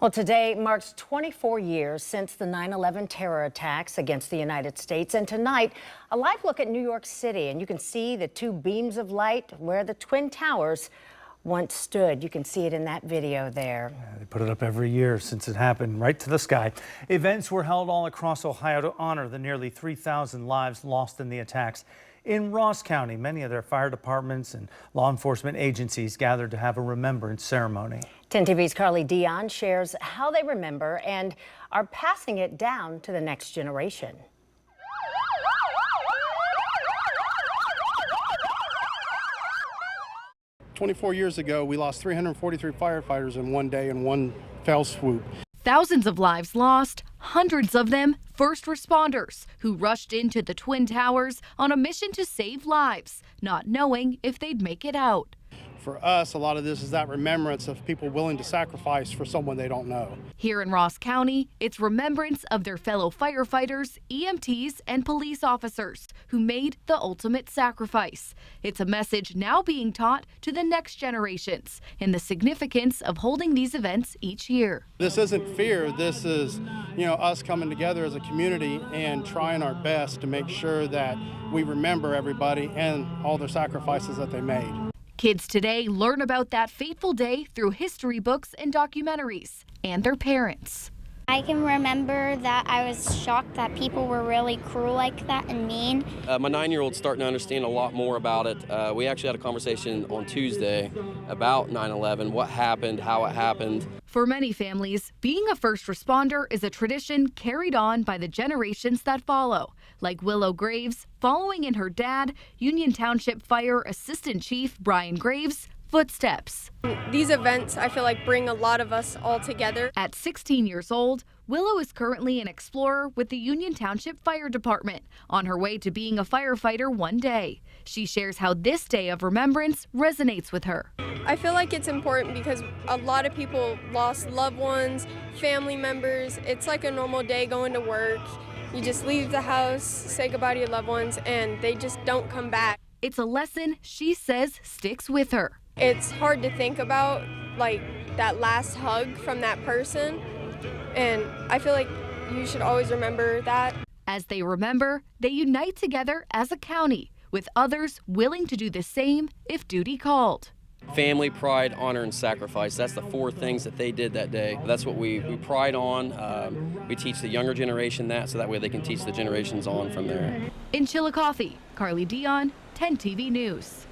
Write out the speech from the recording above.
Well, today marks 24 years since the 9/11 terror attacks against the United States. And tonight, a live look at New York City. And you can see the two beams of light where the Twin Towers once stood. You can see it in that video there. Yeah, they put it up every year since it happened, right to the sky. Events were held all across Ohio to honor the nearly 3,000 lives lost in the attacks. In Ross County, many of their fire departments and law enforcement agencies gathered to have a remembrance ceremony. 10 TV's Carly Dion shares how they remember and are passing it down to the next generation. "24 years ago, we lost 343 firefighters in one day in one fell swoop. Thousands of lives lost, hundreds of them first responders who rushed into the Twin Towers on a mission to save lives, not knowing if they'd make it out. For us, a lot of this is that remembrance of people willing to sacrifice for someone they don't know. Here in Ross County, it's remembrance of their fellow firefighters, EMTs, and police officers who made the ultimate sacrifice. It's a message now being taught to the next generations and the significance of holding these events each year. This isn't fear. This is, us coming together as a community and trying our best to make sure that we remember everybody and all their sacrifices that they made. Kids today learn about that fateful day through history books and documentaries, and their parents. I can remember that I was shocked that people were really cruel like that and mean. My 9-year-old's starting to understand a lot more about it. We actually had a conversation on Tuesday about 9/11, what happened, how it happened. For many families, being a first responder is a tradition carried on by the generations that follow, like Willow Graves, following in her dad, Union Township Fire Assistant Chief Brian Graves' footsteps. These events, I feel like, bring a lot of us all together. At 16 years old, Willow is currently an explorer with the Union Township Fire Department, on her way to being a firefighter one day. She shares how this day of remembrance resonates with her. I feel like it's important because a lot of people lost loved ones, family members. It's like a normal day going to work. You just leave the house, say goodbye to your loved ones, and they just don't come back. It's a lesson she says sticks with her. It's hard to think about, like, that last hug from that person, and I feel like you should always remember that. As they remember, they unite together as a county, with others willing to do the same if duty called. Family, pride, honor, and sacrifice. That's the 4 things that they did that day. That's what we pride on. We teach the younger generation that, so that way they can teach the generations on from there. In Chillicothe, Carly Dion, 10 TV News.